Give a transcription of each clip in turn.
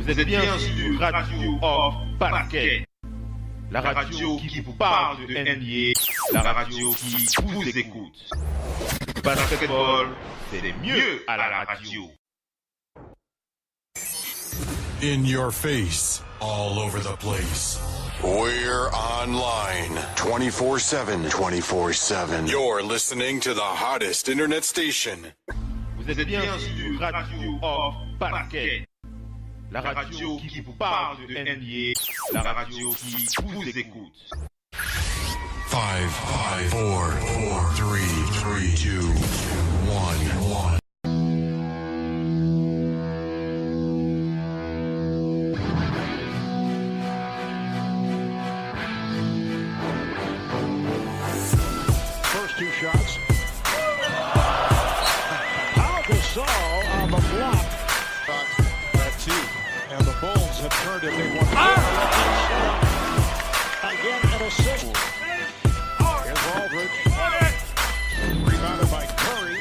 Vous êtes bien sur Radio of Basket, la radio qui vous parle de NBA, la radio qui vous écoute. Basketball, c'est mieux à la radio. In your face, all over the place. We're online 24/7. 24/7. You're listening to the hottest internet station. Vous êtes bien sur Radio of Basket, la radio qui vous parle de NBA, la radio qui vous écoute. 5, 4, 3, 2, 1. Two shots. Pau Gasol on the block. That too. And the Bulls have turned it. They want again at a six. Here's Aldridge. Rebounded by Curry.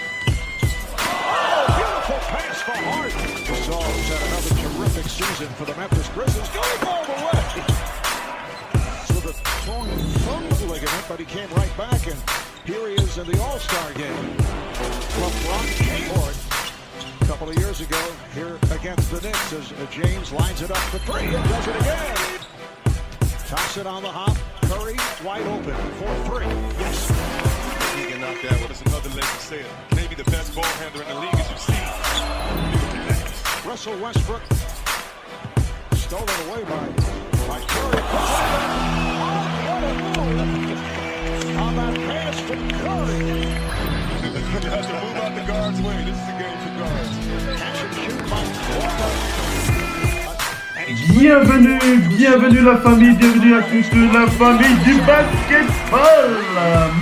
Oh, beautiful pass for Harden. Gasol's had another terrific season for the Memphis Grizzlies. Going all the way. So the torn thumb ligament, but he came right back and here he is in the All-Star game. LeBron Kmart, a couple of years ago, here against the Knicks, as James lines it up for three and does it again. Toss it on the hop. Curry wide open for three. Yes. He can knock that one. It's another Laker said. Maybe the best ball handler in the league as you've seen. Russell Westbrook stolen away by Curry. What a move! On that pass from Curry. You have to move out the guard's way. This is a game for guards. Catch and shoot by Bienvenue la famille, bienvenue à toute la famille du basketball.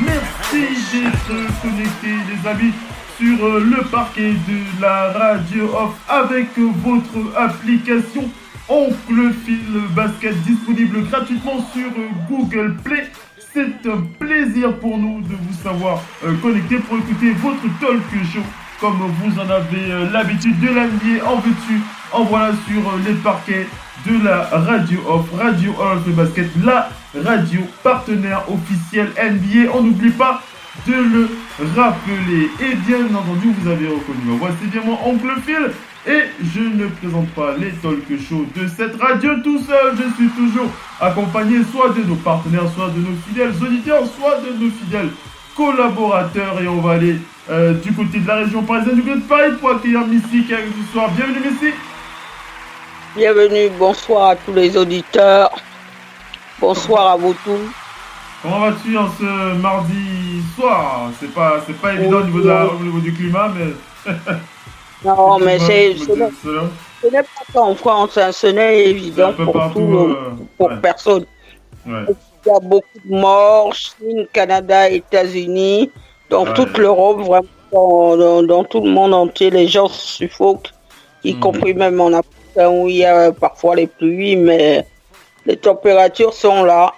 Merci d'être connectés les amis sur le parquet de la Radio Off avec votre application Oncle Phil Basket disponible gratuitement sur Google Play. C'est un plaisir pour nous de vous savoir connecté pour écouter votre talk show comme vous en avez l'habitude de l'NBA en veux-tu, en voilà sur les parquets de la Radio Off, Radio Off Basket, la radio partenaire officielle NBA. On n'oublie pas de le rappeler. Et bien entendu, vous avez reconnu ma voix, c'est bien moi, Oncle Phil. Et je ne présente pas les talk shows de cette radio tout seul. Je suis toujours accompagné soit de nos partenaires, soit de nos fidèles auditeurs, soit de nos fidèles collaborateurs. Et on va aller du côté de la région parisienne, du côté de Paris, pour accueillir Missy qui est avec nous ce soir. Bienvenue Missy. Bienvenue, bonsoir à tous les auditeurs. Bonsoir à vous tous. Comment vas-tu en ce mardi soir? C'est pas évident au niveau du climat, mais... Non, mais ce n'est pas qu'en France, hein, ce n'est évident pour personne. Ouais. Il y a beaucoup de morts, Chine, Canada, États-Unis, dans toute l'Europe, vraiment, dans tout le monde entier, les gens suffoquent, y compris même en Afrique, où il y a parfois les pluies, mais les températures sont là.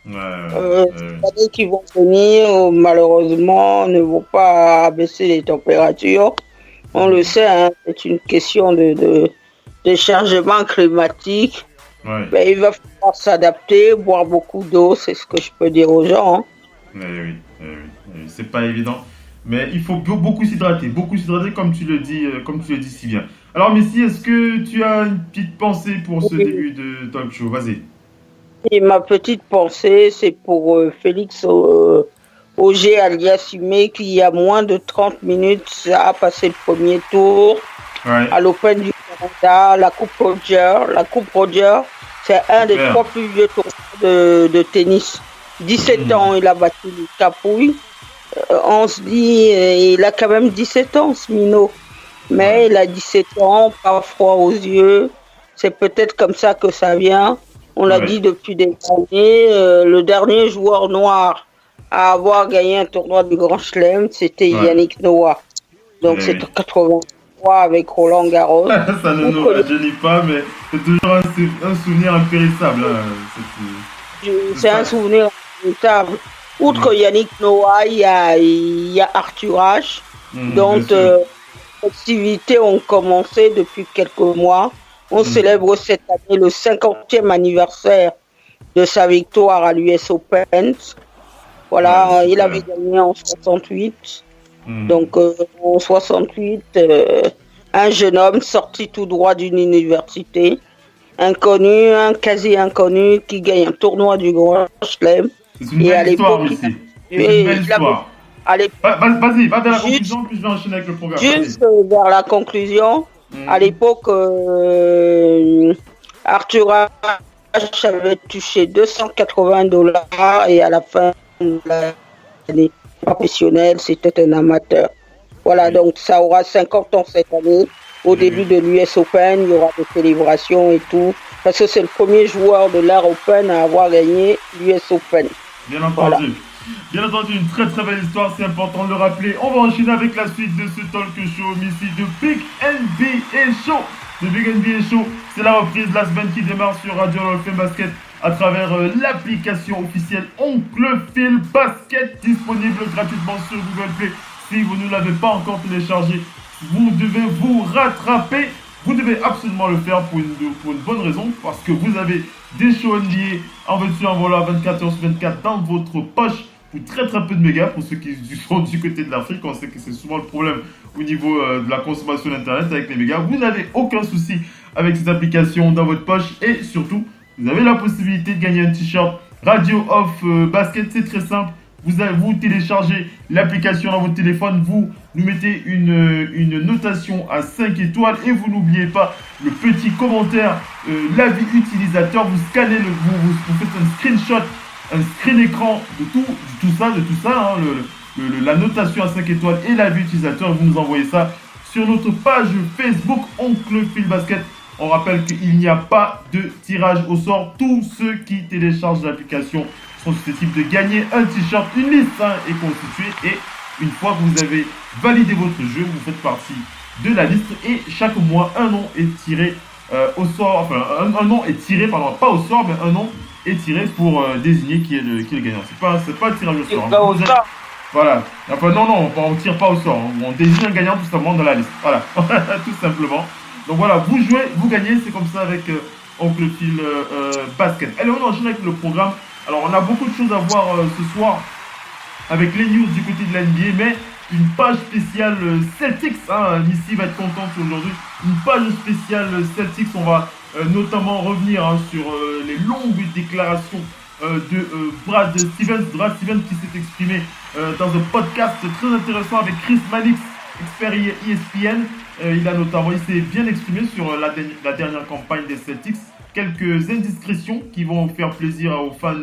Les années qui vont venir, malheureusement, ne vont pas abaisser les températures. On le sait, hein, c'est une question de changement climatique. Ouais. Mais il va falloir s'adapter, boire beaucoup d'eau, c'est ce que je peux dire aux gens. Oui, c'est pas évident. Mais il faut beaucoup s'hydrater comme tu le dis si bien. Alors Missy, est-ce que tu as une petite pensée pour ce début de talk show? Vas-y. Et ma petite pensée, c'est pour Félix Auger alias Humé, qui il y a moins de 30 minutes a passé le premier tour à l'Open du Canada, la Coupe Roger. La Coupe Roger, c'est un des 3 plus vieux tours de tennis. 17 ans, il a battu le Capouille. On se dit, il a quand même 17 ans, ce minot. Mais il a 17 ans, pas froid aux yeux. C'est peut-être comme ça que ça vient. On l'a dit depuis des années. Le dernier joueur noir à avoir gagné un tournoi du Grand Chelem, c'était Yannick Noah. Donc c'est en 83 avec Roland Garros. Ça ne nous rajeunit pas, mais c'est toujours un souvenir impérissable. C'est un souvenir impérissable. Outre Yannick Noah, il y a Arthur Ashe, dont les activités ont commencé depuis quelques mois. On célèbre cette année le 50e anniversaire de sa victoire à l'US Open. Voilà, il avait gagné en 68. Donc en 68, un jeune homme sorti tout droit d'une université, inconnu, un quasi inconnu, qui gagne un tournoi du Grand Chelem. C'est une belle histoire ici. C'est une belle histoire. Vas-y, va vers la conclusion, puis je vais enchaîner avec le programme. Juste vers la conclusion, à l'époque, Arthur Ashe avait touché $280 et à la fin de l'année professionnelle, c'était un amateur. Voilà, donc ça aura 50 ans cette année. Au début de l'US Open, il y aura des célébrations et tout. Parce que c'est le premier joueur de l'Air Open à avoir gagné l'US Open. Bien entendu. Voilà. Bien entendu, une très très belle histoire, c'est important de le rappeler. On va enchaîner avec la suite de ce talk show ici de Big NBA Show. Le Big NBA Show, c'est la reprise de la semaine qui démarre sur Radio Hall of Fame Basket à travers l'application officielle Oncle Phil Basket, disponible gratuitement sur Google Play. Si vous ne l'avez pas encore téléchargé, vous devez vous rattraper. Vous devez absolument le faire pour une bonne raison, parce que vous avez des shows NBA en veux-tu en voilà 24h/24 dans votre poche pour très très peu de mégas. Pour ceux qui sont du côté de l'Afrique, on sait que c'est souvent le problème au niveau de la consommation d'internet avec les mégas. Vous n'avez aucun souci avec cette application dans votre poche et surtout, vous avez la possibilité de gagner un t-shirt Radio Off Basket. C'est très simple. Vous téléchargez l'application dans votre téléphone, vous nous mettez une notation à 5 étoiles et vous n'oubliez pas le petit commentaire, l'avis utilisateur. Vous scannez, vous faites un screenshot, un screen écran de tout ça, hein, la notation à 5 étoiles et l'avis utilisateur. Vous nous envoyez ça sur notre page Facebook Oncle Phil Basket. On rappelle qu'il n'y a pas de tirage au sort. Tous ceux qui téléchargent l'application sont susceptibles de gagner un t-shirt. Une liste est constituée et une fois que vous avez validé votre jeu, vous faites partie de la liste et chaque mois un nom est tiré au sort. Enfin, un nom est tiré, pardon, pas au sort, mais un nom est tiré pour désigner qui est le gagnant. C'est pas un tirage au sort. Voilà. Enfin, non, on tire pas au sort. On désigne un gagnant tout simplement dans la liste. Voilà, tout simplement. Donc voilà, vous jouez, vous gagnez, c'est comme ça avec Oncle Phil Basket. Allez, on enchaîne avec le programme. Alors, on a beaucoup de choses à voir ce soir avec les news du côté de la NBA, mais une page spéciale Celtics. Nissi va être contente aujourd'hui. Une page spéciale Celtics. On va notamment revenir sur les longues déclarations de Brad Stevens qui s'est exprimé dans un podcast très intéressant avec Chris Mannix, expert ESPN. Il s'est bien exprimé sur la dernière campagne des Celtics. Quelques indiscrétions qui vont faire plaisir aux fans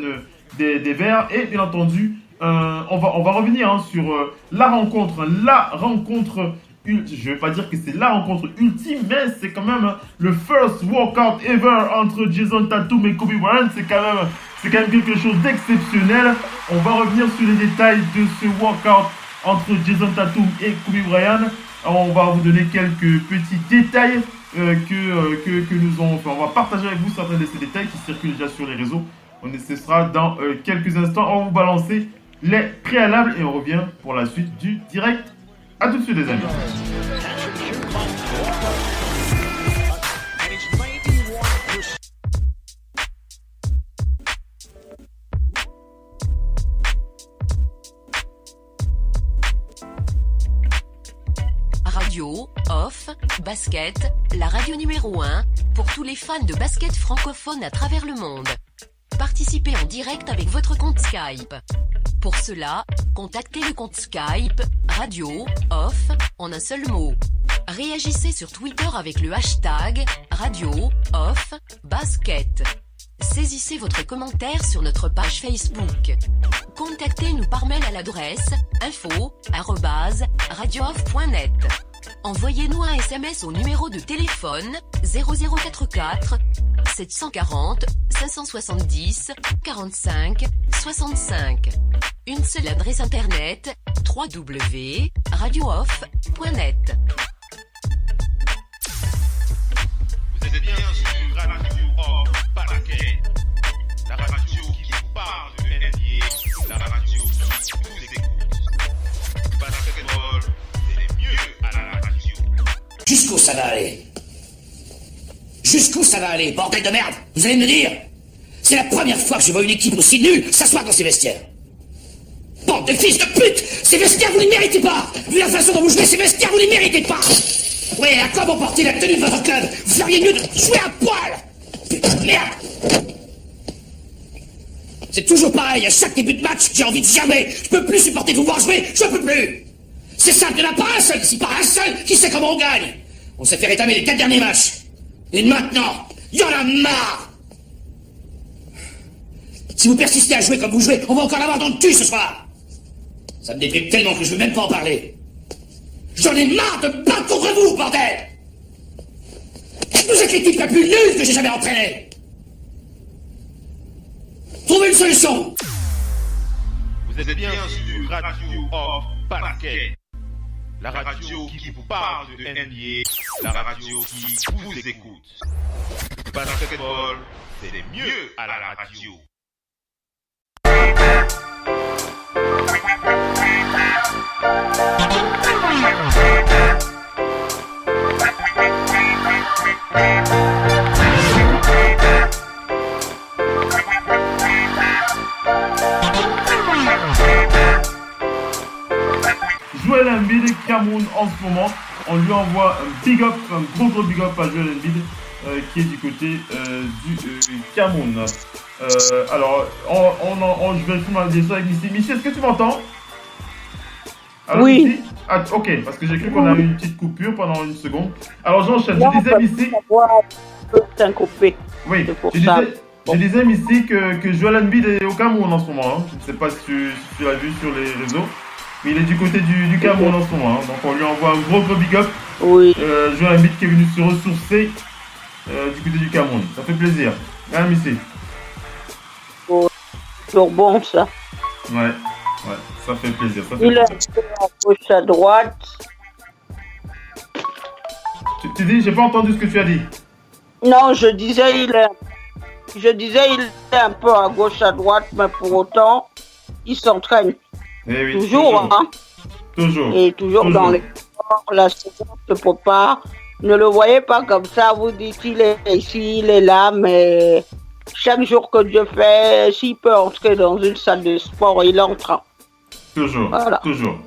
des Verts. Et bien entendu, on va revenir sur la rencontre. Je ne vais pas dire que c'est la rencontre ultime, mais c'est quand même le first walkout ever entre Jason Tatum et Kobe Bryant. C'est quand même quelque chose d'exceptionnel. On va revenir sur les détails de ce walkout entre Jason Tatum et Kobe Bryant. On va vous donner quelques petits détails que nous avons. Enfin, on va partager avec vous certains de ces détails qui circulent déjà sur les réseaux. Ce sera dans quelques instants. On va vous balancer les préalables et on revient pour la suite du direct. À tout de suite, les amis. Radio Off Basket, la radio numéro 1 pour tous les fans de basket francophone à travers le monde. Participez en direct avec votre compte Skype. Pour cela, contactez le compte Skype Radio Off en un seul mot. Réagissez sur Twitter avec le hashtag Radio Off Basket. Saisissez votre commentaire sur notre page Facebook. Contactez-nous par mail à l'adresse info@radiooff.net. Envoyez-nous un SMS au numéro de téléphone 0044 740 570 45 65. Une seule adresse internet www.radiooff.net. Vous êtes bien sur Radio Off Basket, la radio qui vous parle de NBA, la radio qui vous écoute. Basketball, c'est mieux à la radio. Jusqu'au salarié. Jusqu'où ça va aller, bordel de merde? Vous allez me dire? C'est la première fois que je vois une équipe aussi nulle s'asseoir dans ces vestiaires. Bande de fils de pute! Ces vestiaires, vous ne les méritez pas! Vu la façon dont vous jouez ces vestiaires, vous ne les méritez pas! Ouais, à quoi bon porter la tenue de votre club? Vous feriez mieux de jouer à poil! Putain de merde! C'est toujours pareil, à chaque début de match, j'ai envie de germer. Je peux plus supporter de vous voir jouer, je peux plus! C'est simple, il n'y en a pas un seul ici, pas un seul qui sait comment on gagne! On s'est fait rétamer les 4 derniers matchs. Et maintenant, il y en a marre! Si vous persistez à jouer comme vous jouez, on va encore l'avoir dans le cul ce soir! Ça me déprime tellement que je veux même pas en parler. J'en ai marre de battre contre vous, bordel! Vous êtes l'équipe la plus nulle que j'ai jamais entraînée! Trouvez une solution! Vous êtes bien sur Radio Off Basket. La radio qui vous parle de NBA. La radio qui vous écoute. Basketball, c'est les mieux à la radio. Joel Embiid, Cameroun en ce moment, on lui envoie un big up, un gros big up à Joel Embiid qui est du côté du Cameroun. Alors, je vais filmer ça avec Missy. Missy, est-ce que tu m'entends? Alors, oui. Missy, ok, parce que j'ai cru qu'on a eu une petite coupure pendant une seconde. Alors j'enchaîne, je disais Missy... Oui, je disais Missy que Joel Embiid est au Cameroun en ce moment. Hein. Je ne sais pas si tu l'as vu sur les réseaux. Mais il est du côté du Cameroun en ce moment. Hein. Donc on lui envoie un gros big up. Oui. Joel Embiid qui est venu se ressourcer du côté du Cameroun. Ça fait plaisir. Hein, Missy? Oh, toujours bon ça. Ouais, ça fait plaisir. Il est un peu à gauche, à droite. Tu dis, j'ai pas entendu ce que tu as dit. Non, je disais il est un peu à gauche, à droite, mais pour autant, il s'entraîne. Oui, toujours. Hein. Toujours. Et toujours dans les sports, la saison se prépare. Ne le voyez pas comme ça, vous dites il est ici, il est là, mais chaque jour que Dieu fait, s'il peut entrer dans une salle de sport, il entre. Toujours, voilà. Toujours.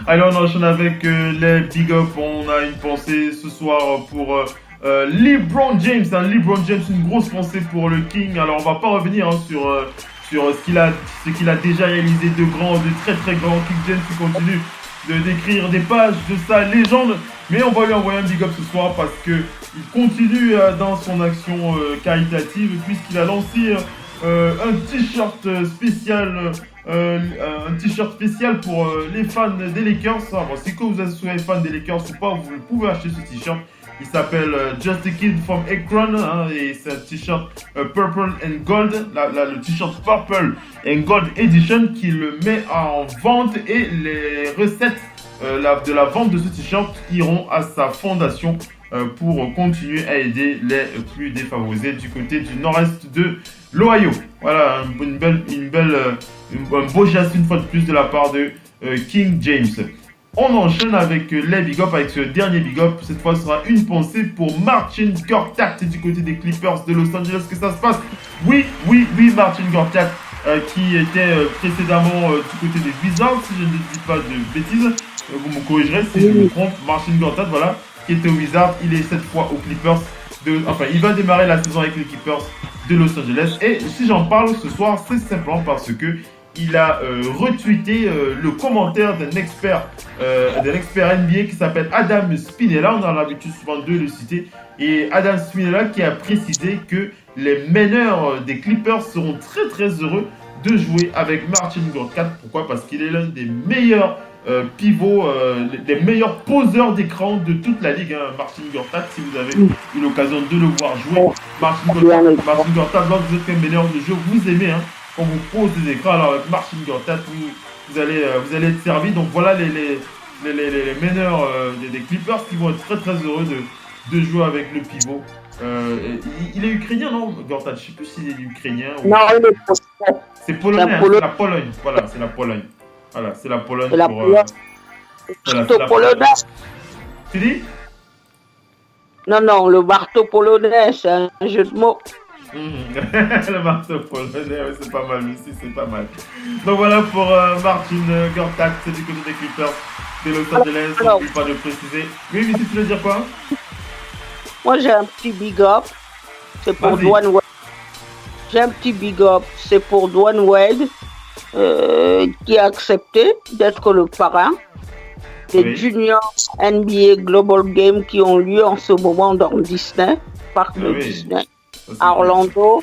Allez, on enchaîne avec les big up. On a une pensée ce soir pour LeBron James. Hein. LeBron James, une grosse pensée pour le King. Alors, on va pas revenir sur ce qu'il a déjà réalisé de grand, de très très grand. King James qui continue d'écrire des pages de sa légende. Mais on va lui envoyer un big up ce soir parce qu'il continue dans son action caritative puisqu'il a lancé un t-shirt spécial. Un t-shirt spécial pour les fans des Lakers. Alors, si que vous êtes fan des Lakers ou pas, vous pouvez acheter ce t-shirt. Il s'appelle Just a Kid from Akron hein, et c'est un t-shirt Purple and Gold, le t-shirt Purple and Gold Edition qui le met en vente et les recettes de la vente de ce t-shirt iront à sa fondation pour continuer à aider les plus défavorisés du côté du nord-est de l'Ohio. Voilà, un beau geste une fois de plus de la part de King James. On enchaîne avec les big up, avec ce dernier big up. Cette fois, ce sera une pensée pour Marcin Gortat du côté des Clippers de Los Angeles. Que ça se passe? Oui, Marcin Gortat qui était précédemment du côté des Wizards, si je ne dis pas de bêtises. Vous me corrigerez si je me trompe. Marcin Gortat, voilà, qui était aux Wizards. Il est cette fois aux Clippers. Il va démarrer la saison avec les Clippers de Los Angeles. Et si j'en parle ce soir, c'est simplement parce que il a retweeté le commentaire d'un expert NBA qui s'appelle Adam Spinella. On a l'habitude souvent de le citer. Et Adam Spinella qui a précisé que les meneurs des Clippers seront très très heureux de jouer avec Marcin Gortat. Pourquoi? Parce qu'il est l'un des meilleurs pivots, les meilleurs poseurs d'écran de toute la ligue. Hein. Marcin Gortat, si vous avez eu l'occasion de le voir jouer, Marcin Gortat, lorsque vous êtes un meneur de jeu, vous aimez. Hein. Quand vous posez des écrans, alors avec Marcin Gortat, vous allez être servi. Donc voilà les meneurs des Clippers qui vont être très très heureux de jouer avec le pivot. Il est ukrainien, non, Gortat? Je ne sais plus s'il est ukrainien. Ou... Non, il est polonais. C'est polonais, hein, c'est la Pologne. Voilà, c'est la Pologne. Voilà, c'est la Pologne. C'est la Pologne. Tu dis? Non, le marteau polonais, c'est un jeu de mots. Le marteau polonais, ouais, c'est pas mal, Missy, c'est pas mal. Donc voilà pour Marcin Gortat, c'est du côté des Clippers de Los Angeles, on n'oublie pas de préciser. Oui, Missy, tu veux dire quoi? Moi, j'ai un petit big up, c'est pour Dwayne Wade. J'ai un petit big up, c'est pour Dwayne Wade, qui a accepté d'être le parrain des Junior NBA Global Games qui ont lieu en ce moment dans Disney, parc de Disney, à Orlando.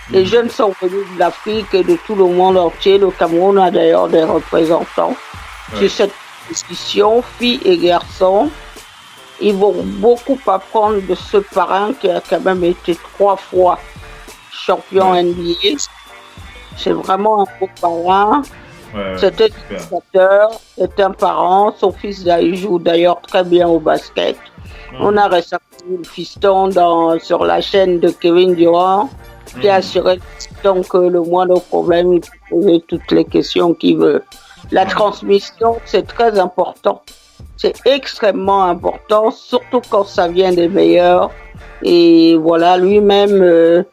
Les jeunes sont venus de l'Afrique et de tout le monde entier. Le Cameroun a d'ailleurs des représentants sur cette discussion, filles et garçons. Ils vont beaucoup apprendre de ce parrain qui a quand même été 3 fois champion NBA. C'est vraiment un beau parrain. C'est un éducateur, c'est un parent. Son fils joue d'ailleurs très bien au basket. On a récemment vu le fiston sur la chaîne de Kevin Durant qui a assuré que le moindre problème, il peut poser toutes les questions qu'il veut. La transmission, c'est très important. C'est extrêmement important, surtout quand ça vient des meilleurs. Et voilà, lui-même,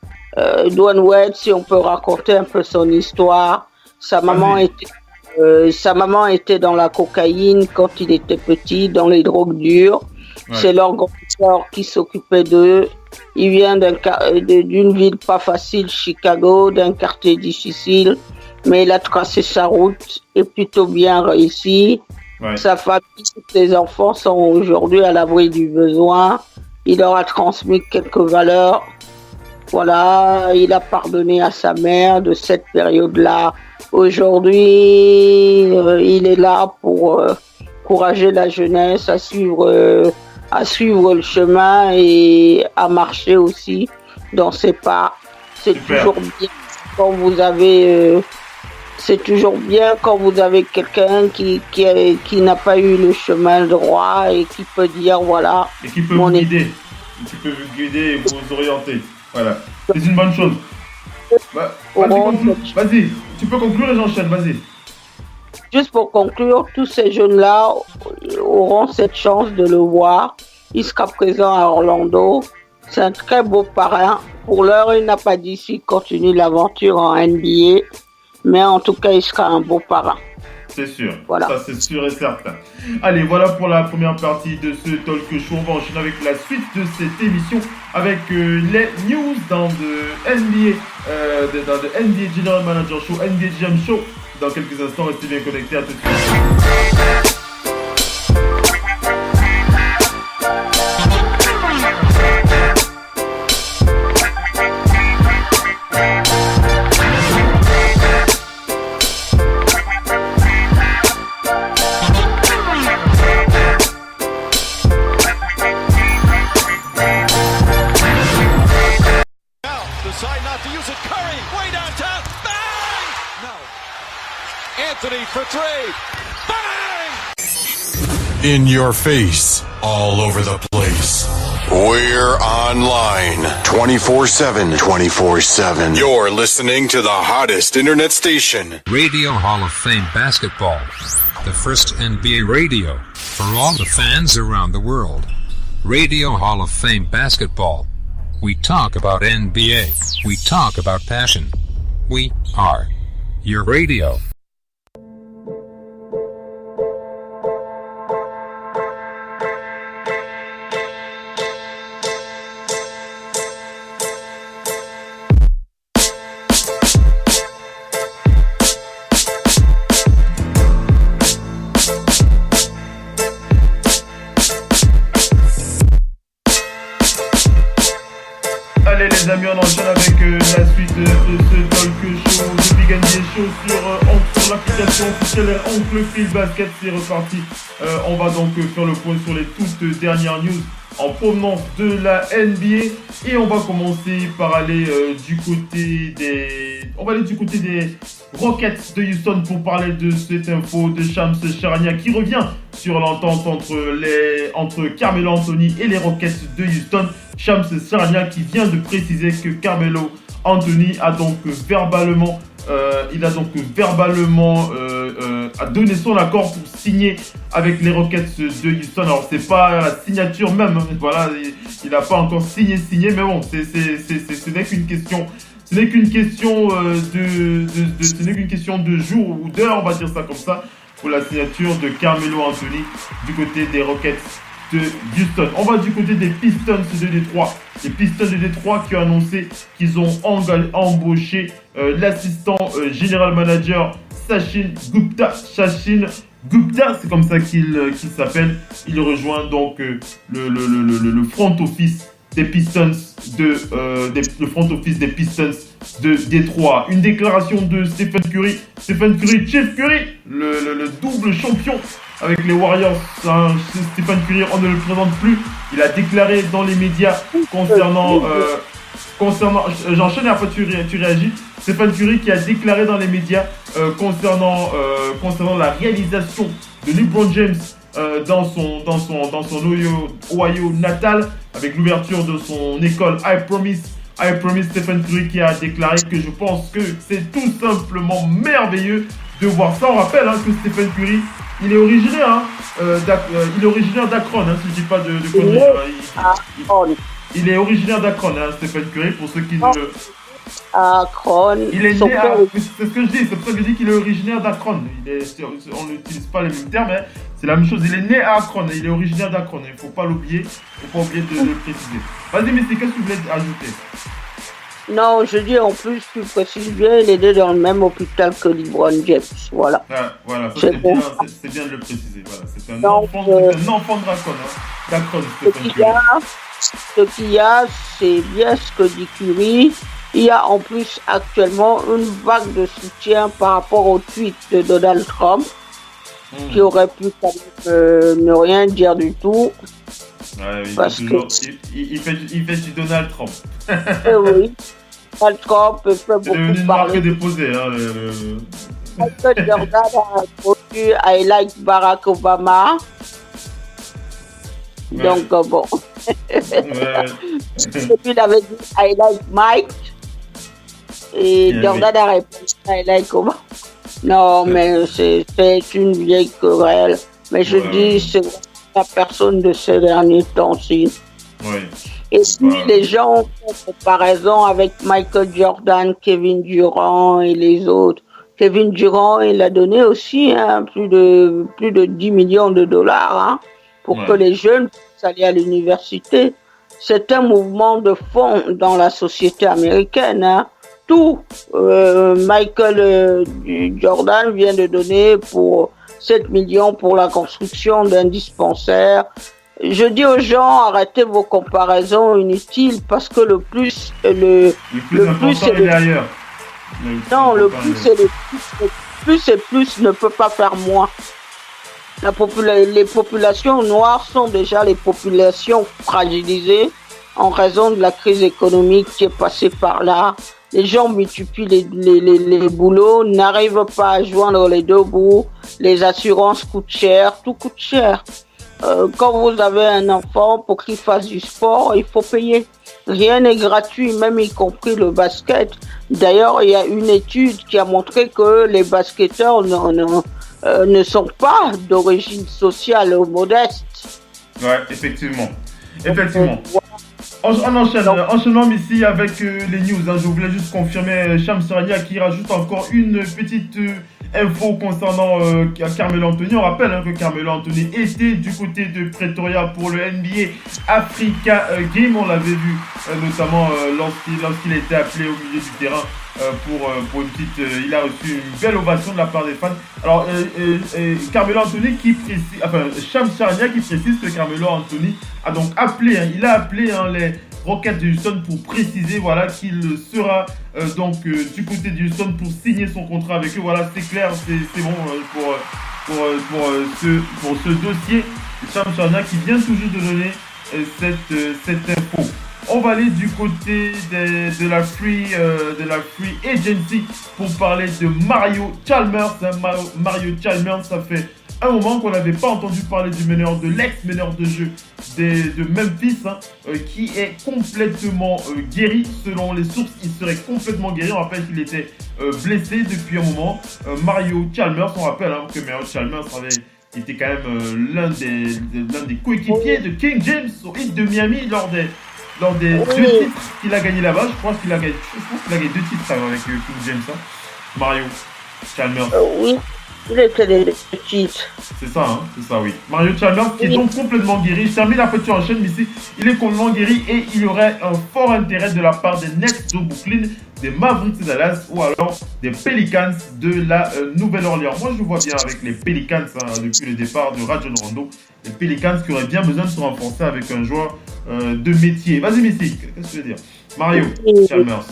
Dwayne Wade, si on peut raconter un peu son histoire, sa maman était dans la cocaïne quand il était petit, dans les drogues dures. C'est leur grand frère qui s'occupait d'eux. Il vient d'une ville pas facile, Chicago, d'un quartier difficile, mais il a tracé sa route et plutôt bien réussi. Sa famille, ses enfants sont aujourd'hui à l'abri du besoin. Il leur a transmis quelques valeurs. Voilà, il a pardonné à sa mère de cette période-là. Aujourd'hui, il est là pour encourager la jeunesse à suivre le chemin et à marcher aussi dans ses pas. C'est toujours bien quand vous avez quelqu'un qui n'a pas eu le chemin droit et qui peut dire voilà. Et qui peut vous guider. Qui peut vous guider et vous orienter. Voilà. C'est une bonne chose. Vas-y, tu peux conclure et j'enchaîne, vas-y. Juste pour conclure, tous ces jeunes-là auront cette chance de le voir. Il sera présent à Orlando. C'est un très beau parrain. Pour l'heure, il n'a pas dit s'il continue l'aventure en NBA. Mais en tout cas, il sera un beau parrain. C'est sûr, voilà. Ça c'est sûr et certain. Allez, voilà pour la première partie de ce talk show. On va enchaîner avec la suite de cette émission avec les news dans le NBA, dans le NBA General Manager Show, NBA Jam Show. Dans quelques instants, restez bien connectés, à tout de suite. For three. Bang! In your face, all over the place. We're online 24/7. 24/7. You're listening to the hottest internet station. Radio Hall of Fame Basketball. The first NBA radio for all the fans around the world. Radio Hall of Fame Basketball. We talk about NBA. We talk about passion. We are your radio. Les amis, on enchaîne avec la suite de ce talk show, The Big NBA Show sur l'application officielle Oncle Phil Basket. C'est reparti. On va donc faire le point sur les toutes dernières news en provenance de la NBA et on va commencer par aller du côté des Rockets de Houston pour parler de cette info de Shams Charania qui revient sur l'entente entre Carmelo Anthony et les Rockets de Houston. Shams Charania qui vient de préciser que Carmelo Anthony a donc verbalement il a donc verbalement a donné son accord pour signer avec les Rockets de Houston. Alors c'est pas la signature même, voilà, il n'a pas encore signé, mais bon, ce n'est qu'une question. Ce n'est qu'une question de jour ou d'heure, on va dire ça comme ça, pour la signature de Carmelo Anthony du côté des Rockets de Houston. On va du côté des Pistons de Détroit. Les Pistons de Détroit qui ont annoncé qu'ils ont embauché l'assistant général manager Sachin Gupta. Sachin Gupta, c'est comme ça qu'il s'appelle. Il rejoint donc le front office des Pistons le front office des Pistons de Détroit. Une déclaration de Stephen Curry, Chef Curry, le double champion avec les Warriors. Stephen Curry, on ne le présente plus. Il a déclaré dans les médias concernant j'enchaîne et après tu réagis. Stephen Curry qui a déclaré dans les médias concernant la réalisation de LeBron James dans son Ohio natal, avec l'ouverture de son école I Promise, Stephen Curry qui a déclaré que je pense que c'est tout simplement merveilleux de voir ça. On rappelle que Stephen Curry, il est originaire d'Akron, si je dis pas de conneries. Il est originaire d'Akron, Stephen Curry, pour ceux qui ne le... Akron. Il est né à... C'est ce que je dis, c'est pour ça que je dis qu'il est originaire d'Akron. On n'utilise pas les mêmes termes, mais c'est la même chose. Il est né à Akron, il est originaire d'Akron. Il ne faut pas l'oublier, de le préciser. Vas-y, mais qu'est-ce que tu voulais ajouter? Non, je dis en plus, tu précises bien, il est né dans le même hôpital que LeBron James. Voilà. Voilà, c'est bien de le préciser. Voilà. C'est un enfant d'Akron. Ce qu'il y a, c'est bien ce que dit Curry. Il y a en plus actuellement une vague de soutien par rapport au tweet de Donald Trump, qui aurait pu ne rien dire du tout. Ouais, il fait du Donald Trump. Oui, Donald Trump fait beaucoup parler. C'est une marque déposée. Michael Jordan a répondu « I like Barack Obama ». Ouais. Donc bon. Il avait dit I like Mike et Jordan a répondu I like Obama. Non, mais c'est une vieille querelle. Mais je dis, c'est la personne de ces derniers temps-ci. Oui. Et puis les gens font comparaison avec Michael Jordan, Kevin Durant et les autres. Kevin Durant, il a donné aussi plus de 10 millions de dollars pour que les jeunes puissent aller à l'université. C'est un mouvement de fond dans la société américaine. Michael Jordan vient de donner pour 7 millions pour la construction d'un dispensaire. Je dis aux gens, arrêtez vos comparaisons inutiles parce que le plus c'est ailleurs. Non, le plus c'est le plus. Plus et plus ne peut pas faire moins. Les populations noires sont déjà les populations fragilisées en raison de la crise économique qui est passée par là. Les gens multiplient les boulots, n'arrivent pas à joindre les deux bouts. Les assurances coûtent cher, tout coûte cher. Quand vous avez un enfant, pour qu'il fasse du sport, il faut payer. Rien n'est gratuit, même y compris le basket. D'ailleurs, il y a une étude qui a montré que les basketteurs ne sont pas d'origine sociale modeste. Ouais, effectivement. Enchaînons ici avec les news. Je voulais juste confirmer Shams Charania qui rajoute encore une petite info concernant Carmelo Anthony. On rappelle que Carmelo Anthony était du côté de Pretoria pour le NBA Africa Game. On l'avait vu notamment lorsqu'il a été appelé au milieu du terrain pour une petite... il a reçu une belle ovation de la part des fans. Alors, Carmelo Anthony Shams Charania qui précise que Carmelo Anthony a donc appelé, il a appelé les Rockets de Houston pour préciser qu'il sera du côté de Houston pour signer son contrat avec eux. Voilà, c'est clair, c'est bon pour ce dossier. Shams Charania qui vient tout juste de donner cette info. On va aller du côté de la free agency pour parler de Mario Chalmers. Mario Chalmers, ça fait un moment qu'on n'avait pas entendu parler du meneur, de l'ex-meneur de jeu de Memphis, qui est complètement guéri. Selon les sources, il serait complètement guéri. On rappelle qu'il était blessé depuis un moment. Mario Chalmers, on rappelle que Mario Chalmers était quand même l'un des coéquipiers de King James au Heat de Miami lors des 2 titres qu'il a gagné là-bas. Je pense qu'il a gagné 2 titres avec King James, Mario Chalmers. Oui, il était des titres. C'est ça, oui. Mario Chalmers qui est donc complètement guéri. Je termine, après tu enchaînes, mais ici, il est complètement guéri et il y aurait un fort intérêt de la part des Nets de Brooklyn, des Mavericks de Dallas ou alors des Pelicans de la Nouvelle-Orléans. Moi, je vois bien avec les Pelicans depuis le départ de Rajon Rondo. Les Pelicans qui auraient bien besoin de se renforcer avec un joueur de métier. Vas-y, Missy, qu'est-ce que tu veux dire? Mario Chalmers.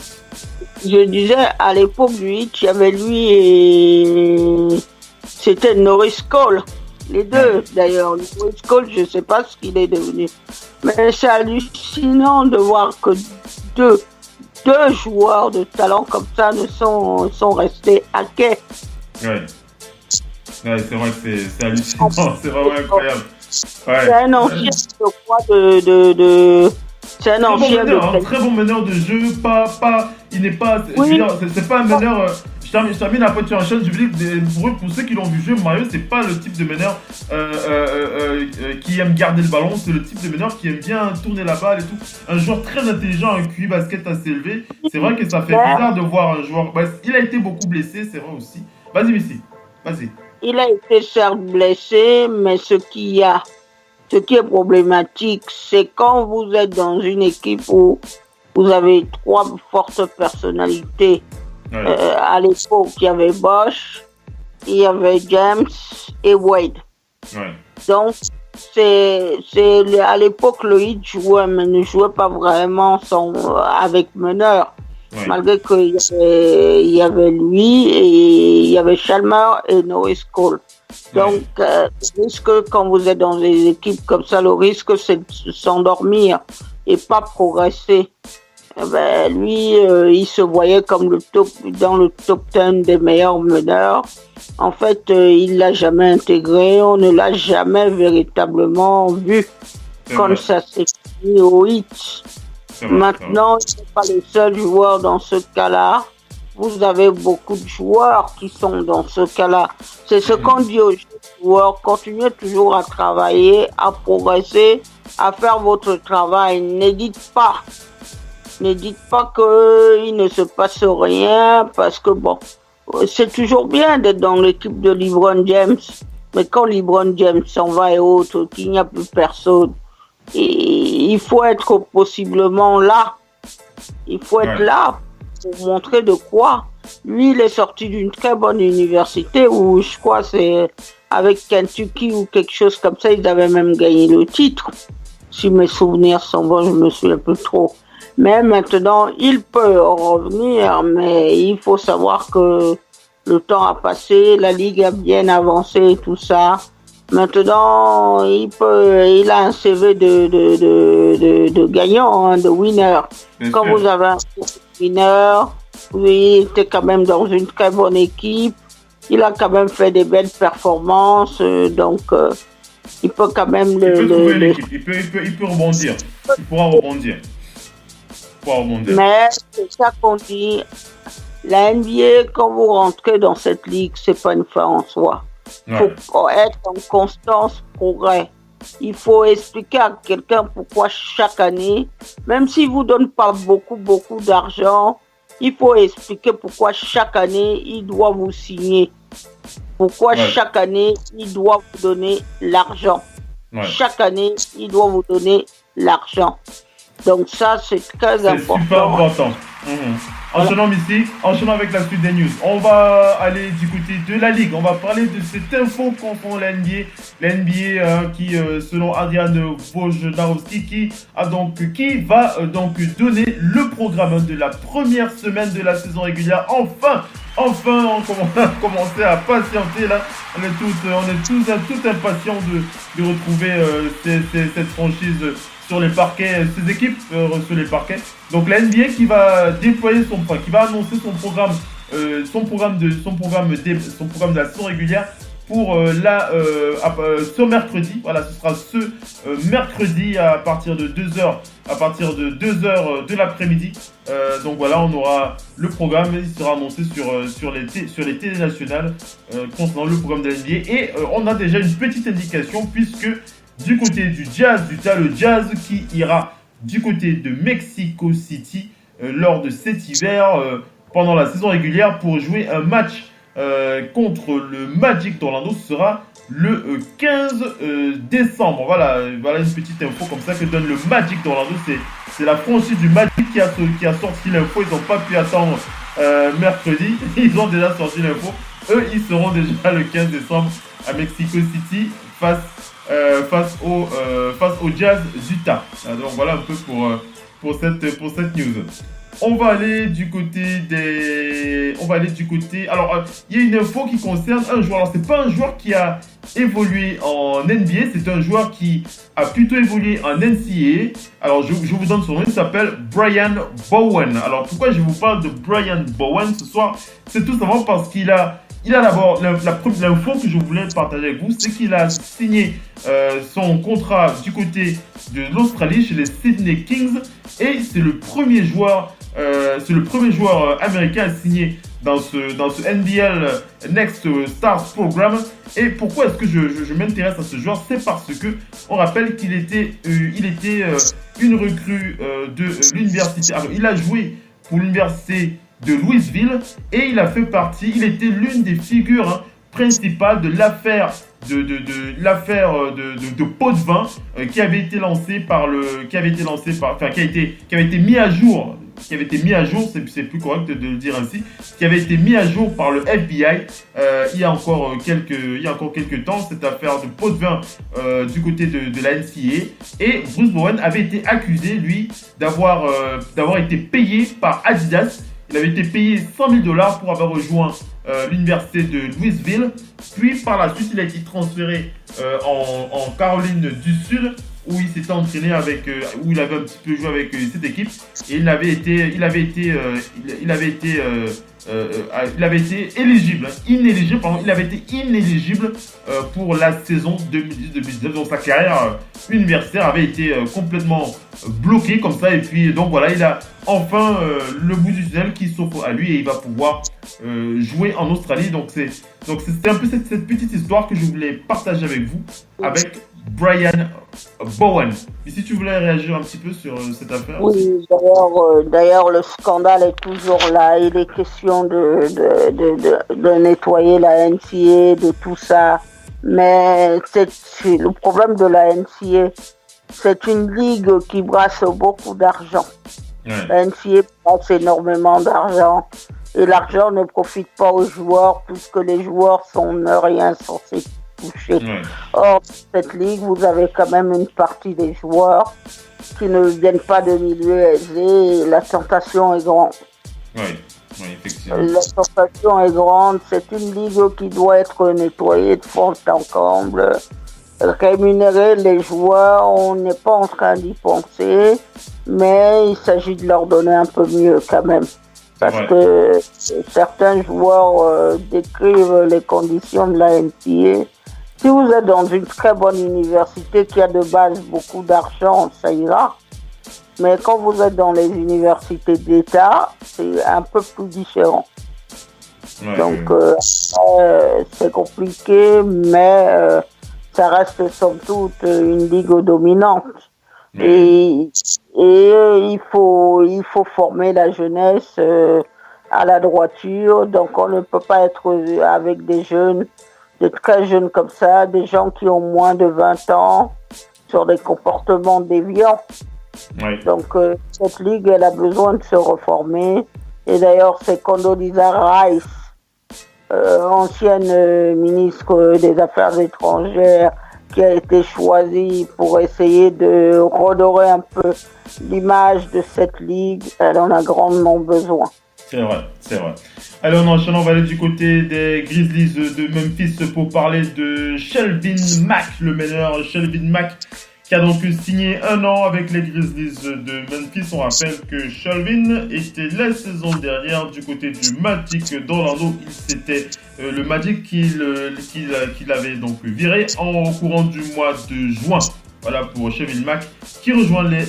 Je disais, à l'époque du Heat, il y avait lui et c'était Norris Cole. Les deux, d'ailleurs. Norris Cole, je ne sais pas ce qu'il est devenu. Mais c'est hallucinant de voir que deux joueurs de talent comme ça sont restés à quai. Ouais, c'est vrai que c'est hallucinant. C'est vraiment incroyable. Ouais. C'est un ancien, je crois, c'est un ancien très bon meneur de jeu. Il n'est pas. Oui. C'est pas un meneur. Je termine après tu enchaînes. Je veux dire, pour ceux qui l'ont vu jouer, Mario, c'est pas le type de meneur qui aime garder le ballon. C'est le type de meneur qui aime bien tourner la balle et tout. Un joueur très intelligent, un QI basket assez élevé. C'est vrai que ça fait bizarre de voir un joueur. Il a été beaucoup blessé, c'est vrai aussi. Vas-y, Missy. Vas-y. Il a été certes blessé, mais ce qui est problématique, c'est quand vous êtes dans une équipe où vous avez 3 fortes personnalités. Ouais. À l'époque, il y avait Bosh, il y avait James et Wade. Ouais. Donc, à l'époque, le Heat jouait, mais ne jouait pas vraiment avec meneur. Ouais. Malgré qu'il y avait lui et il y avait Chalmers et Norris Cole. Donc, le risque, quand vous êtes dans des équipes comme ça, le risque, c'est de s'endormir et pas progresser. Lui, il se voyait comme dans le top 10 des meilleurs meneurs. En fait, il l'a jamais intégré. On ne l'a jamais véritablement vu comme ça s'est fait au Heat. Maintenant, il n'est pas le seul joueur dans ce cas-là. Vous avez beaucoup de joueurs qui sont dans ce cas-là. C'est ce qu'on dit aux joueurs. Continuez toujours à travailler, à progresser, à faire votre travail. Ne dites pas qu'il ne se passe rien parce que c'est toujours bien d'être dans l'équipe de LeBron James. Mais quand LeBron James s'en va et autres, qu'il n'y a plus personne, il faut être possiblement là. Il faut être là pour montrer de quoi. Lui, il est sorti d'une très bonne université où je crois c'est avec Kentucky ou quelque chose comme ça, ils avaient même gagné le titre. Si mes souvenirs sont bons, je me souviens plus trop. Mais maintenant, il peut revenir, mais il faut savoir que le temps a passé, la Ligue a bien avancé et tout ça. Maintenant, il a un CV de gagnant, de winner. Quand vous avez un winner, il était quand même dans une très bonne équipe. Il a quand même fait des belles performances, donc il peut quand même il peut rebondir. Il pourra rebondir. Mais c'est ça qu'on dit. La NBA, quand vous rentrez dans cette ligue, c'est pas une fin en soi. Il faut être en constance, progrès. Il faut expliquer à quelqu'un pourquoi chaque année, même s'il vous donne pas beaucoup d'argent, il faut expliquer pourquoi chaque année, il doit vous signer. Pourquoi chaque année, il doit vous donner l'argent. Chaque année, il doit vous donner l'argent. Donc ça, c'est très important. C'est super important. Enchaînons ici, enchaînons avec la suite des news. On va aller du côté de la Ligue. On va parler de cette info concernant la NBA. La NBA qui, selon Adrian Wojnarowski, qui va donner le programme de la première semaine de la saison régulière. Enfin, on commence à patienter là. On est tous impatients de retrouver cette franchise sur les parquets, ces équipes sur les parquets. Donc la NBA qui va déployer qui va annoncer son programme de la saison régulière pour ce mercredi. Voilà, ce sera ce mercredi à partir de 2h de l'après-midi. Donc voilà, on aura le programme, il sera annoncé sur les télés nationales concernant le programme de la NBA. Et on a déjà une petite indication puisque du côté du Jazz, le Jazz qui ira du côté de Mexico City lors de cet hiver pendant la saison régulière pour jouer un match contre le Magic d'Orlando. Ce sera le 15 décembre. Voilà une petite info comme ça que donne le Magic d'Orlando. C'est la franchise du Magic qui a sorti l'info. Ils n'ont pas pu attendre mercredi. Ils ont déjà sorti l'info. Eux, ils seront déjà le 15 décembre à Mexico City face au Jazz d'Utah. Donc voilà un peu pour cette news. On va aller du côté Alors, il y a une info qui concerne un joueur. Alors, c'est pas un joueur qui a évolué en NBA, c'est un joueur qui a plutôt évolué en NCAA. Alors, je vous donne son nom, il s'appelle Brian Bowen. Alors, pourquoi je vous parle de Brian Bowen ce soir? C'est tout simplement parce qu'il a d'abord, l'info que je voulais partager avec vous, c'est qu'il a signé son contrat du côté de l'Australie chez les Sydney Kings. Et c'est le premier joueur américain à signer dans ce NBL Next Stars Program. Et pourquoi est-ce que je m'intéresse à ce joueur? C'est parce que on rappelle qu'il était une recrue de l'université. Alors, il a joué pour l'université de Louisville et il était l'une des figures principale de l'affaire de Potvin qui avait été mis à jour, c'est plus correct de le dire ainsi, qui avait été mis à jour par le FBI il y a encore quelques temps, cette affaire de Potvin du côté de la NCAA. Et Bruce Bowen avait été accusé, lui, d'avoir été payé par Adidas. Il avait été payé $100 000 pour avoir rejoint l'université de Louisville. Puis par la suite, il a été transféré en Caroline du Sud où il s'était entraîné où il avait un petit peu joué avec cette équipe. Et il avait été inéligible pour la saison 2018-2019. Donc sa carrière universitaire avait été complètement bloquée comme ça. Et puis donc voilà, il a enfin le bout du tunnel qui s'offre à lui et il va pouvoir jouer en Australie. Donc c'est un peu cette petite histoire que je voulais partager avec vous, avec Brian Bowen. Et si tu voulais réagir un petit peu sur cette affaire. Oui, d'ailleurs le scandale est toujours là. Il est question de nettoyer la NCAA, de tout ça. Mais c'est le problème de la NCAA. C'est une ligue qui brasse beaucoup d'argent. Ouais. La NCAA brasse énormément d'argent. Et l'argent ne profite pas aux joueurs puisque les joueurs sont rien censés toucher. Ouais. Or, cette ligue, vous avez quand même une partie des joueurs qui ne viennent pas de milieux aisés. La tentation est grande. Oui, effectivement. La tentation est grande. C'est une ligue qui doit être nettoyée de fond en comble. Rémunérer les joueurs, on n'est pas en train d'y penser, mais il s'agit de leur donner un peu mieux quand même. Parce que certains joueurs décrivent les conditions de la NCAA. Si vous êtes dans une très bonne université qui a de base beaucoup d'argent, ça ira. Mais quand vous êtes dans les universités d'État, c'est un peu plus différent. Ouais. Donc, c'est compliqué, mais ça reste somme toute une ligue dominante. Et il faut former la jeunesse à la droiture. Donc, on ne peut pas être avec des jeunes, des très jeunes comme ça, des gens qui ont moins de 20 ans sur des comportements déviants. Oui. Donc, cette ligue, elle a besoin de se reformer. Et d'ailleurs, c'est Condoleezza Rice, ancienne ministre des Affaires étrangères, qui a été choisie pour essayer de redorer un peu l'image de cette ligue. Elle en a grandement besoin. C'est vrai. Allez, on enchaîne, on va aller du côté des Grizzlies de Memphis pour parler de Shelvin Mack, le meneur Shelvin Mack, qui a donc signé 1 an avec les Grizzlies de Memphis. On rappelle que Shelvin était la saison dernière du côté du Magic d'Orlando. C'était le Magic qu'il avait donc viré en courant du mois de juin. Voilà pour Shelvin Mack qui rejoint les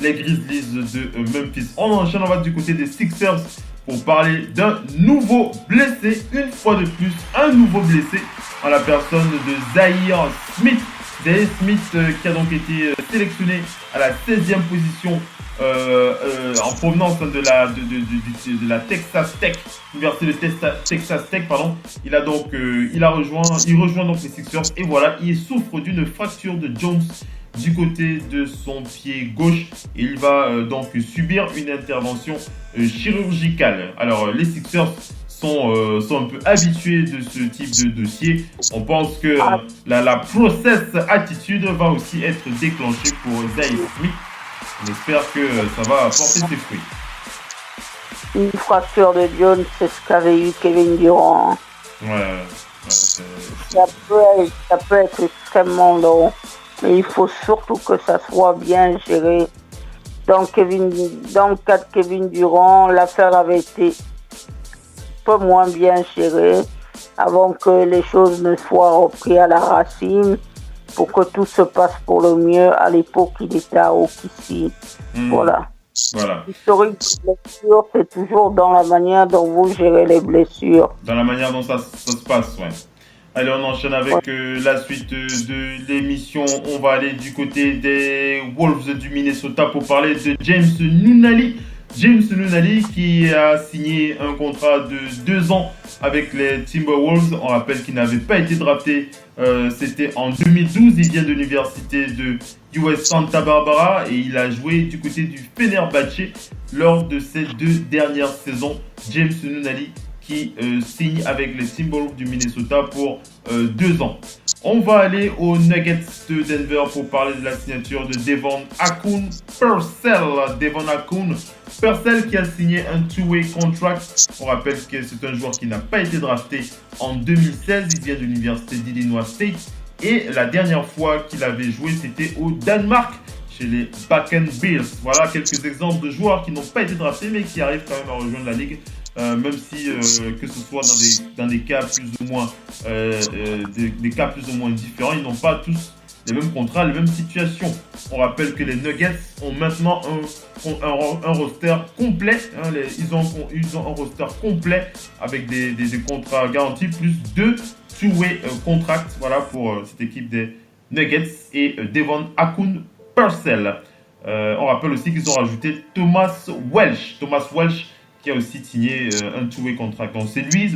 Grizzlies de Memphis. On enchaîne, on va du côté des Sixers pour parler d'un nouveau blessé. Une fois de plus, un nouveau blessé en la personne de Zhaire Smith. Zhaire Smith qui a donc été sélectionné à la 16e position en provenance de la Texas Tech, l'université de Texas Tech, pardon. Il rejoint donc les Sixers et voilà, il souffre d'une fracture de Jones du côté de son pied gauche et il va donc subir une intervention chirurgicale. Alors les Sixers sont un peu habitués de ce type de dossier. On pense que la process attitude va aussi être déclenchée pour Zhaire Smith. On espère que ça va porter ses fruits. Une fracture de Jones, c'est ce qu'avait eu Kevin Durant. Ça peut être extrêmement long, mais il faut surtout que ça soit bien géré. Dans le cas de Kevin Durant, l'affaire avait été peu moins bien gérée avant que les choses ne soient reprises à la racine pour que tout se passe pour le mieux. À l'époque, il était à OKC. Voilà. L'historique des blessures, c'est toujours dans la manière dont vous gérez les blessures. Dans la manière dont ça se passe, ouais. Allez, on enchaîne avec la suite de l'émission. On va aller du côté des Wolves du Minnesota pour parler de James Nunnally. James Nunnally qui a signé un contrat de 2 ans avec les Timberwolves. On rappelle qu'il n'avait pas été drafté. C'était en 2012. Il vient de l'université de US Santa Barbara et il a joué du côté du Fenerbahçe lors de ces 2 dernières saisons. James Nunnally qui signe avec les Timberwolves du Minnesota pour 2 ans. On va aller aux Nuggets de Denver pour parler de la signature de Devon Purcell. Devon Purcell qui a signé un two-way contract. On rappelle que c'est un joueur qui n'a pas été drafté en 2016. Il vient de l'université d'Illinois State. Et la dernière fois qu'il avait joué, c'était au Danemark, chez les Bakken Bears. Voilà quelques exemples de joueurs qui n'ont pas été draftés, mais qui arrivent quand même à rejoindre la ligue. Même si que ce soit dans des cas plus ou moins des cas plus ou moins différents, ils n'ont pas tous les mêmes contrats, les mêmes situations. On rappelle que les Nuggets ont maintenant un roster complet. Ils ont un roster complet avec des contrats garantis plus 2 two-way contracts. Voilà pour cette équipe des Nuggets et Devon Purcell. On rappelle aussi qu'ils ont rajouté Thomas Welsh qui a aussi signé un two-way contract. Donc c'est lui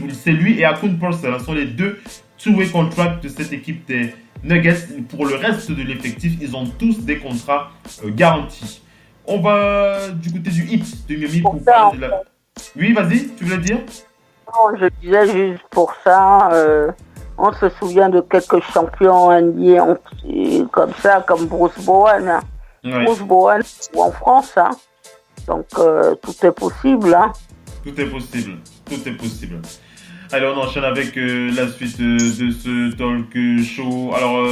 et Akun Purcell sont les 2 two-way contracts de cette équipe des Nuggets. Pour le reste de l'effectif, ils ont tous des contrats garantis. On va du côté du Heat de Miami pour parler de la... Oui, vas-y, tu voulais dire? Non, je disais juste pour ça, on se souvient de quelques champions NBA comme ça, comme Bruce Bowen. Hein. Ouais. Bruce Bowen ou en France, hein. Donc tout est possible, hein. Tout est possible. Allez, on enchaîne avec la suite de ce talk show. Alors,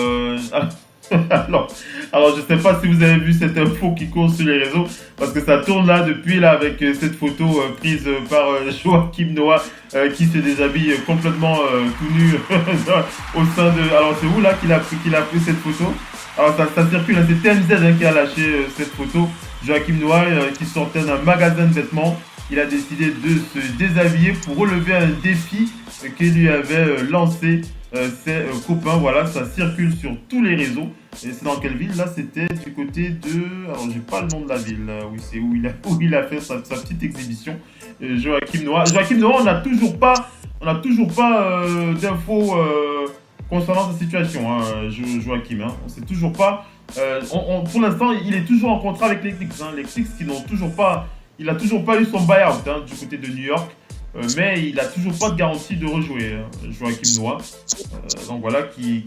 je sais pas si vous avez vu cette info qui court sur les réseaux, parce que ça tourne là depuis là avec cette photo prise par Joachim Noah qui se déshabille complètement tout nu au sein de... Alors c'est où là qu'il a pris cette photo? Alors ça circule, c'est TMZ qui a lâché cette photo. Joachim Noah qui sortait d'un magasin de vêtements. Il a décidé de se déshabiller pour relever un défi que lui avait lancé ses copains. Voilà, ça circule sur tous les réseaux. Et c'est dans quelle ville? Là, c'était du côté de... Alors, j'ai pas le nom de la ville. Oui, c'est où il a fait sa petite exhibition. Joachim Noah. Joachim Noah, on n'a toujours pas d'infos concernant sa situation. Hein, Joachim, hein. On sait toujours pas. Pour l'instant, il est toujours en contrat avec les Knicks. Hein. Les Knicks qui n'ont toujours pas... Il n'a toujours pas eu son buyout du côté de New York, mais il n'a toujours pas de garantie de rejouer, Joachim Noah. Donc voilà, qui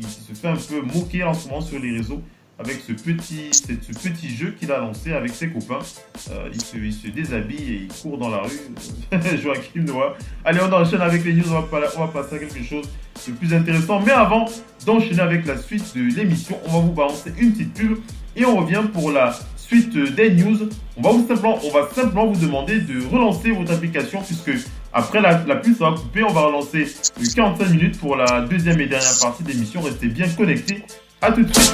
se fait un peu moquer en ce moment sur les réseaux avec ce petit jeu qu'il a lancé avec ses copains. Il se déshabille et il court dans la rue, Joachim Noah. Allez, on enchaîne avec les news, on va passer à quelque chose le plus intéressant. Mais avant d'enchaîner avec la suite de l'émission, on va vous balancer une petite pub et on revient pour la suite des news. On va simplement vous demander de relancer votre application puisque après la pub ça va couper. On va relancer 45 minutes pour la deuxième et dernière partie d'émission. Restez bien connectés. À tout de suite.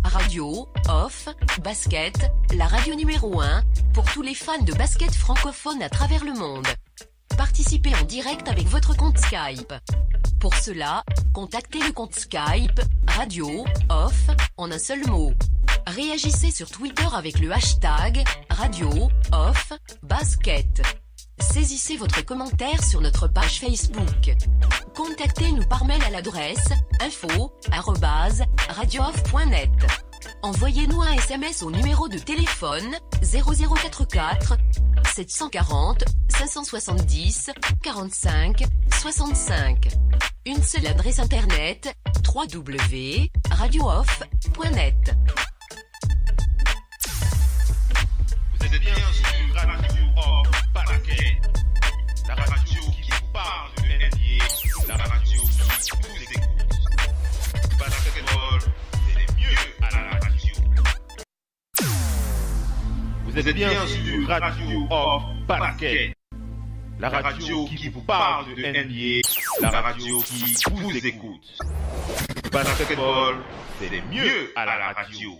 Radio, off, basket, la radio numéro 1 pour tous les fans de basket francophone à travers le monde. Participez en direct avec votre compte Skype. Pour cela, contactez le compte Skype Radio, off, en un seul mot. Réagissez sur Twitter avec le hashtag Radio, off, basket. Saisissez votre commentaire sur notre page Facebook. Contactez-nous par mail à l'adresse info@radiooff.net. Envoyez-nous un SMS au numéro de téléphone 0044 740 570 45 65. Une seule adresse internet www.radiooff.net. Vous êtes bien sur Radio Off Basket, la radio qui vous parle de NBA, la radio qui vous écoute. Basketball, c'est les mieux à la radio. Vous êtes bien sur Radio Off Basket, la radio qui vous parle de NBA, la radio qui vous écoute. Basketball, c'est les mieux à la radio.